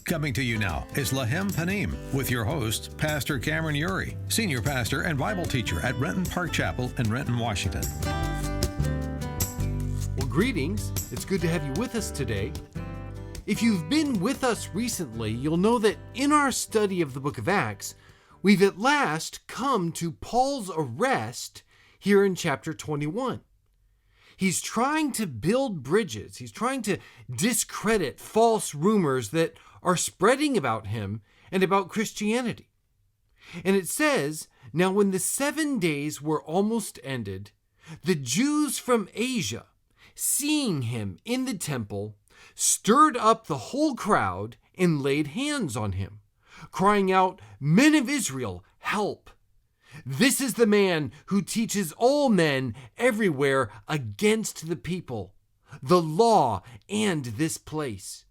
Coming to you now is Lechem Panim with your host, Pastor Cameron Uri, Senior Pastor and Bible Teacher at Renton Park Chapel in Renton, Washington. Well, greetings. It's good to have you with us today. If you've been with us recently, you'll know that in our study of the book of Acts, we've at last come to Paul's arrest here in chapter 21. He's trying to build bridges. He's trying to discredit false rumors that are spreading about him and about Christianity. And it says, "Now when the 7 days were almost ended, the Jews from Asia, seeing him in the temple, stirred up the whole crowd and laid hands on him, crying out, 'Men of Israel, help! This is the man who teaches all men everywhere against the people, the law, and this place.'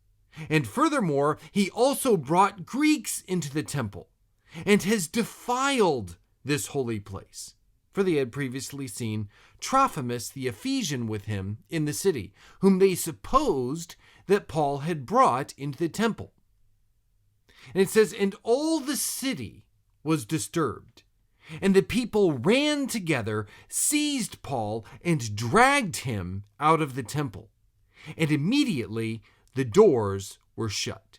And furthermore, he also brought Greeks into the temple and has defiled this holy place." For they had previously seen Trophimus the Ephesian with him in the city, whom they supposed that Paul had brought into the temple. And it says, "And all the city was disturbed, and the people ran together, seized Paul, and dragged him out of the temple. And immediately the doors were shut."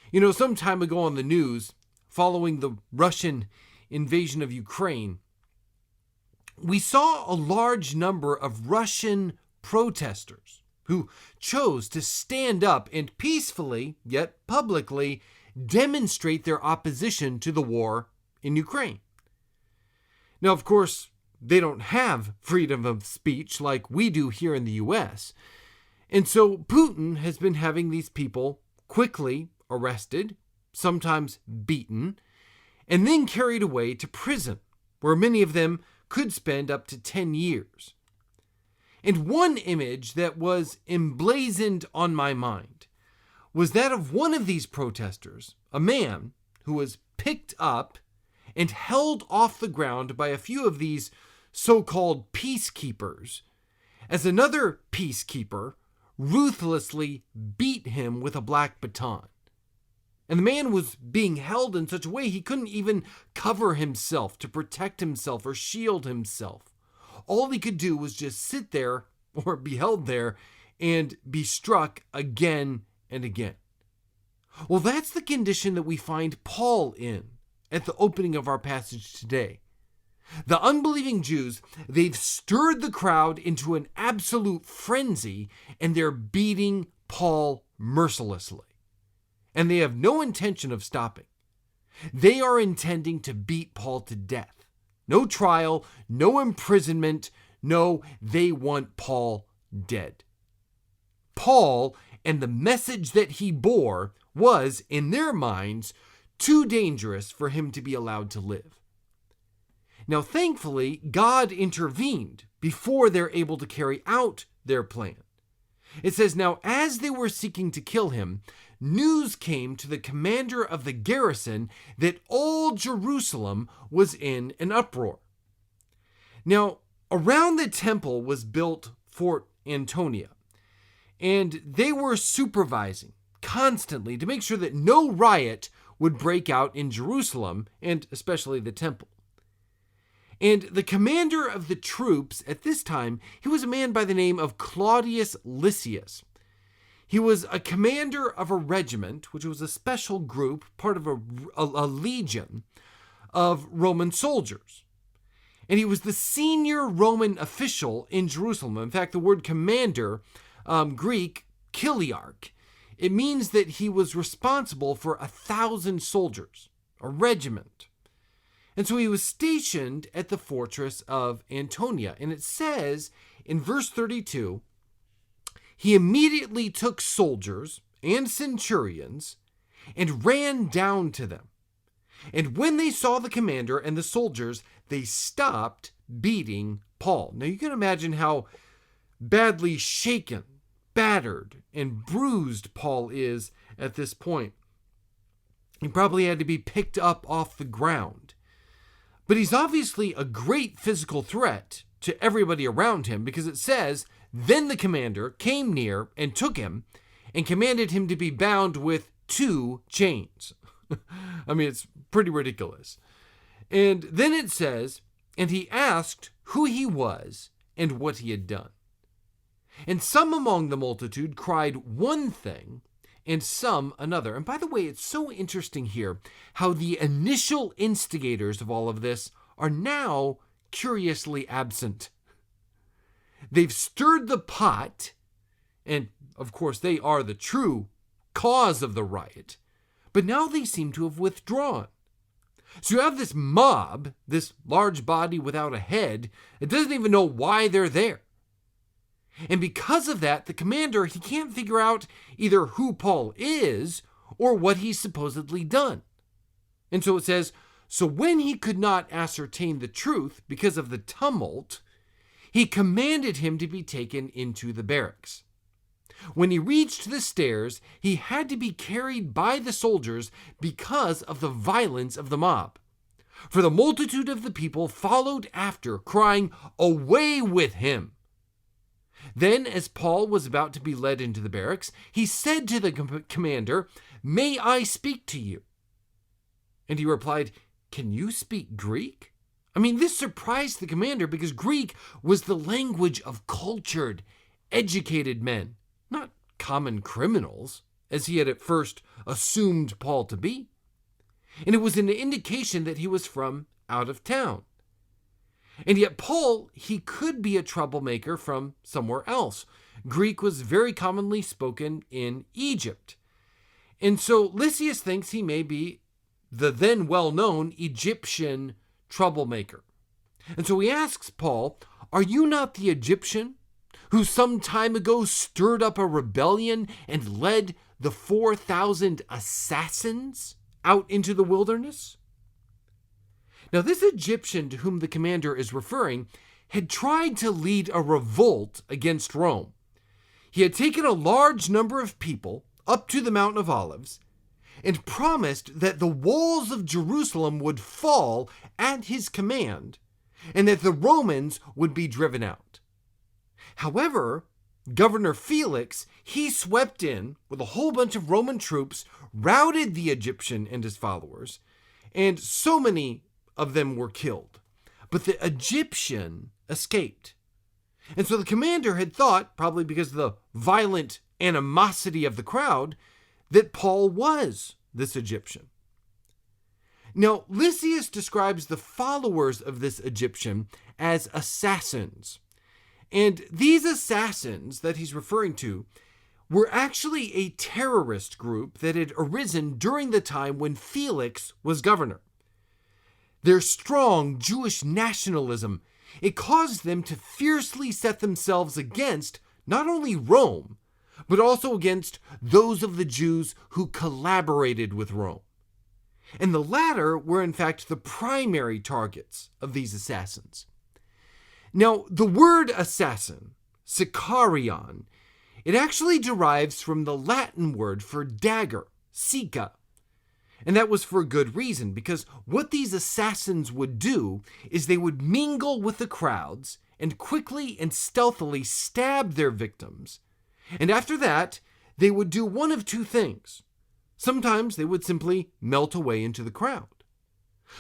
You know, some time ago on the news, following the Russian invasion of Ukraine, we saw a large number of Russian protesters who chose to stand up and peacefully, yet publicly, demonstrate their opposition to the war in Ukraine. Now, of course, they don't have freedom of speech like we do here in the U.S., and so Putin has been having these people quickly arrested, sometimes beaten, and then carried away to prison, where many of them could spend up to 10 years. And one image that was emblazoned on my mind was that of one of these protesters, a man who was picked up and held off the ground by a few of these so-called peacekeepers, as another peacekeeper ruthlessly beat him with a black baton. And the man was being held in such a way he couldn't even cover himself to protect himself or shield himself. All he could do was just sit there or be held there and be struck again and again. Well, that's the condition that we find Paul in at the opening of our passage today. The unbelieving Jews, they've stirred the crowd into an absolute frenzy, and they're beating Paul mercilessly. And they have no intention of stopping. They are intending to beat Paul to death. No trial, no imprisonment. No, they want Paul dead. Paul and the message that he bore was, in their minds, too dangerous for him to be allowed to live. Now, thankfully, God intervened before they're able to carry out their plan. It says, "Now, as they were seeking to kill him, news came to the commander of the garrison that all Jerusalem was in an uproar." Now, around the temple was built Fort Antonia, and they were supervising constantly to make sure that no riot would break out in Jerusalem, and especially the temple. And the commander of the troops at this time, he was a man by the name of Claudius Lysias. He was a commander of a regiment, which was a special group, part of a legion of Roman soldiers. And he was the senior Roman official in Jerusalem. In fact, the word commander, Greek, kiliarch, it means that he was responsible for 1,000 soldiers, a regiment. And so he was stationed at the fortress of Antonia. And it says in verse 32, "He immediately took soldiers and centurions and ran down to them. And when they saw the commander and the soldiers, they stopped beating Paul." Now you can imagine how badly shaken, battered, and bruised Paul is at this point. He probably had to be picked up off the ground. But he's obviously a great physical threat to everybody around him, because it says, "Then the commander came near and took him and commanded him to be bound with 2 chains. I mean, it's pretty ridiculous. And then it says, and he asked who he was and what he had done. And some among the multitude cried one thing, and some another. And by the way, it's so interesting here how the initial instigators of all of this are now curiously absent. They've stirred the pot, and of course they are the true cause of the riot, but now they seem to have withdrawn. So you have this mob, this large body without a head, it doesn't even know why they're there. And because of that, the commander, he can't figure out either who Paul is or what he's supposedly done. And so it says, so when he could not ascertain the truth because of the tumult, he commanded him to be taken into the barracks. When he reached the stairs, he had to be carried by the soldiers because of the violence of the mob. For the multitude of the people followed after, crying, "Away with him!" Then, as Paul was about to be led into the barracks, he said to the commander, "May I speak to you?" And he replied, "Can you speak Greek?" I mean, this surprised the commander because Greek was the language of cultured, educated men, not common criminals, as he had at first assumed Paul to be. And it was an indication that he was from out of town. And yet Paul, he could be a troublemaker from somewhere else. Greek was very commonly spoken in Egypt. And so Lysias thinks he may be the then well-known Egyptian troublemaker. And so he asks Paul, "Are you not the Egyptian who some time ago stirred up a rebellion and led the 4,000 assassins out into the wilderness?" Now, this Egyptian to whom the commander is referring had tried to lead a revolt against Rome. He had taken a large number of people up to the Mount of Olives and promised that the walls of Jerusalem would fall at his command and that the Romans would be driven out. However, Governor Felix, he swept in with a whole bunch of Roman troops, routed the Egyptian and his followers, and so many of them were killed. But the Egyptian escaped. And so the commander had thought, probably because of the violent animosity of the crowd, that Paul was this Egyptian. Now, Lysias describes the followers of this Egyptian as assassins. And these assassins that he's referring to were actually a terrorist group that had arisen during the time when Felix was governor. Their strong Jewish nationalism, it caused them to fiercely set themselves against not only Rome, but also against those of the Jews who collaborated with Rome. And the latter were in fact the primary targets of these assassins. Now, the word assassin, sicarion, it actually derives from the Latin word for dagger, sica. And that was for a good reason, because what these assassins would do is they would mingle with the crowds and quickly and stealthily stab their victims. And after that, they would do one of two things. Sometimes they would simply melt away into the crowd.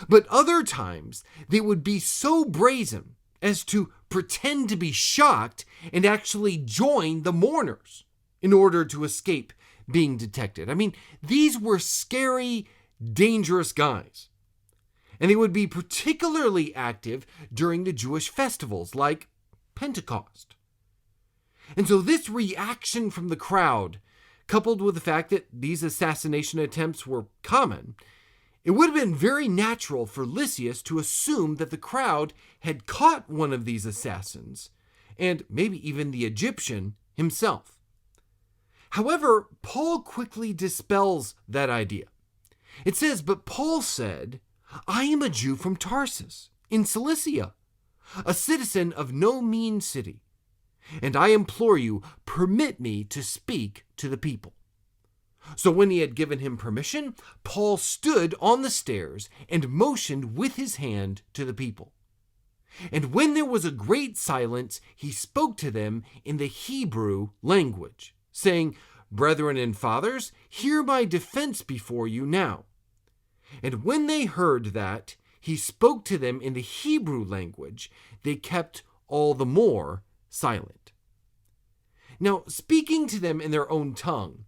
But other times, they would be so brazen as to pretend to be shocked and actually join the mourners in order to escape being detected. I mean, these were scary, dangerous guys. And they would be particularly active during the Jewish festivals like Pentecost. And so this reaction from the crowd, coupled with the fact that these assassination attempts were common, it would have been very natural for Lysias to assume that the crowd had caught one of these assassins, and maybe even the Egyptian himself. However, Paul quickly dispels that idea. It says, "But Paul said, 'I am a Jew from Tarsus, in Cilicia, a citizen of no mean city, and I implore you, permit me to speak to the people.' So when he had given him permission, Paul stood on the stairs and motioned with his hand to the people. And when there was a great silence, he spoke to them in the Hebrew language, saying, Brethren and fathers, hear my defense before you now. And when they heard that he spoke to them in the Hebrew language, they kept all the more silent. Now, speaking to them in their own tongue,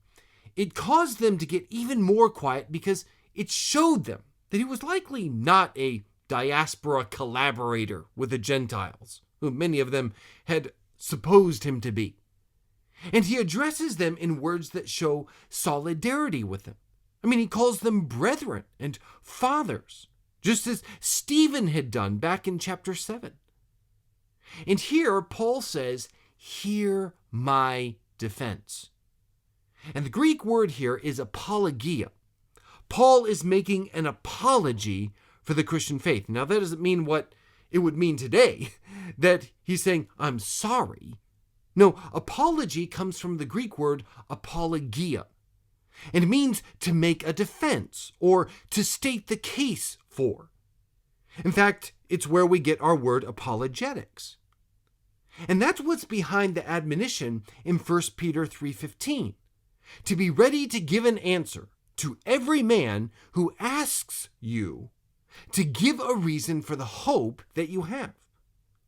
it caused them to get even more quiet because it showed them that he was likely not a diaspora collaborator with the Gentiles, who many of them had supposed him to be. And he addresses them in words that show solidarity with them. I mean, he calls them brethren and fathers, just as Stephen had done back in chapter 7. And here Paul says, hear my defense. And the Greek word here is apologia. Paul is making an apology for the Christian faith. Now, that doesn't mean what it would mean today, that he's saying, I'm sorry. No, apology comes from the Greek word apologia. And it means to make a defense or to state the case for. In fact, it's where we get our word apologetics. And that's what's behind the admonition in 1 Peter 3:15, to be ready to give an answer to every man who asks you to give a reason for the hope that you have.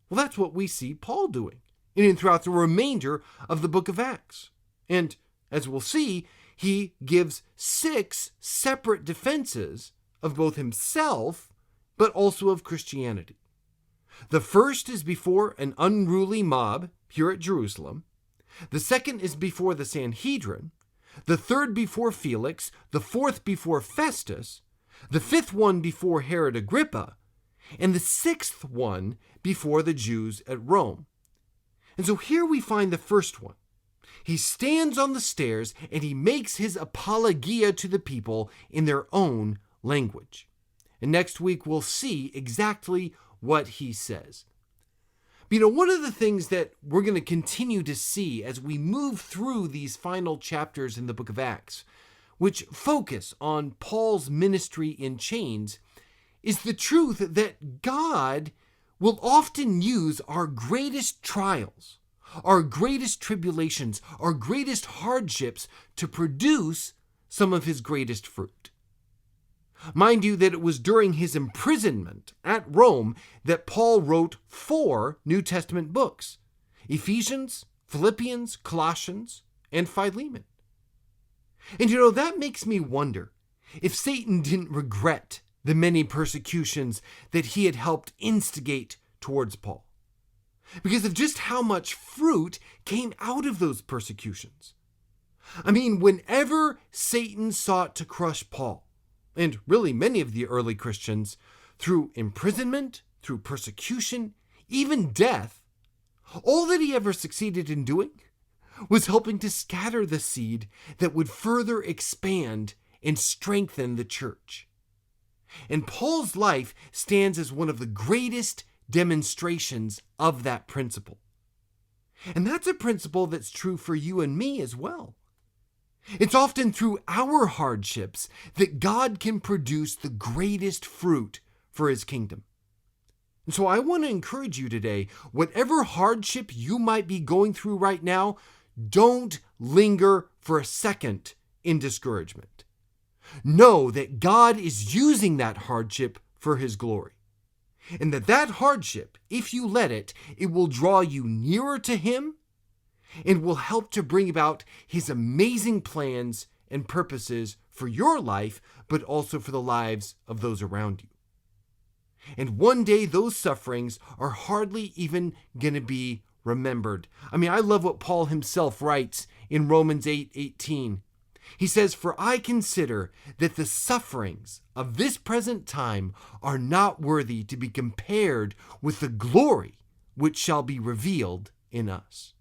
Well, that's what we see Paul doing and throughout the remainder of the book of Acts. And as we'll see, he gives 6 separate defenses of both himself, but also of Christianity. The first is before an unruly mob here at Jerusalem. The second is before the Sanhedrin. The third before Felix. The fourth before Festus. The fifth one before Herod Agrippa. And the sixth one before the Jews at Rome. And so here we find the first one. He stands on the stairs and he makes his apologia to the people in their own language. And next week we'll see exactly what he says. But one of the things that we're going to continue to see as we move through these final chapters in the book of Acts, which focus on Paul's ministry in chains, is the truth that God will often use our greatest trials, our greatest tribulations, our greatest hardships to produce some of his greatest fruit. Mind you that it was during his imprisonment at Rome that Paul wrote 4 New Testament books: Ephesians, Philippians, Colossians, and Philemon. And that makes me wonder if Satan didn't regret the many persecutions that he had helped instigate towards Paul, because of just how much fruit came out of those persecutions. I mean, whenever Satan sought to crush Paul, and really many of the early Christians, through imprisonment, through persecution, even death, all that he ever succeeded in doing was helping to scatter the seed that would further expand and strengthen the church. And Paul's life stands as one of the greatest demonstrations of that principle. And that's a principle that's true for you and me as well. It's often through our hardships that God can produce the greatest fruit for his kingdom. And so I want to encourage you today, whatever hardship you might be going through right now, don't linger for a second in discouragement. Know that God is using that hardship for his glory. And that hardship, if you let it, it will draw you nearer to him and will help to bring about his amazing plans and purposes for your life, but also for the lives of those around you. And one day those sufferings are hardly even going to be remembered. I mean, I love what Paul himself writes in Romans 8:18. He says, "For I consider that the sufferings of this present time are not worthy to be compared with the glory which shall be revealed in us."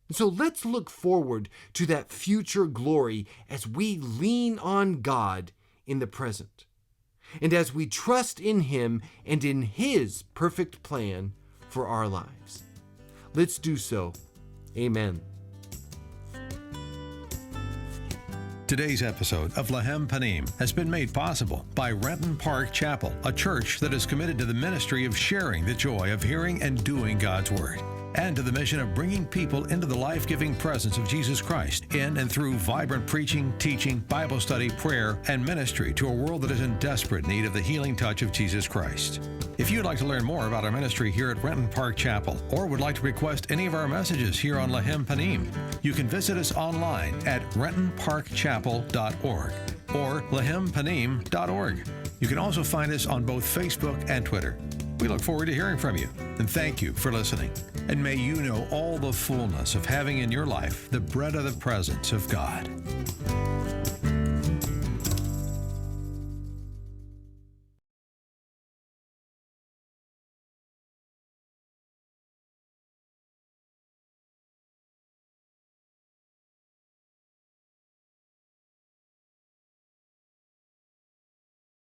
And so let's look forward to that future glory as we lean on God in the present, and as we trust in him and in his perfect plan for our lives. Let's do so. Amen. Today's episode of Lechem Panim has been made possible by Renton Park Chapel, a church that is committed to the ministry of sharing the joy of hearing and doing God's Word. and to the mission of bringing people into the life-giving presence of Jesus Christ in and through vibrant preaching, teaching, Bible study, prayer, and ministry to a world that is in desperate need of the healing touch of Jesus Christ. If you'd like to learn more about our ministry here at Renton Park Chapel, or would like to request any of our messages here on Lechem Panim, you can visit us online at rentonparkchapel.org or lechempanim.org. You can also find us on both Facebook and Twitter. We look forward to hearing from you, and thank you for listening. And may you know all the fullness of having in your life the bread of the presence of God.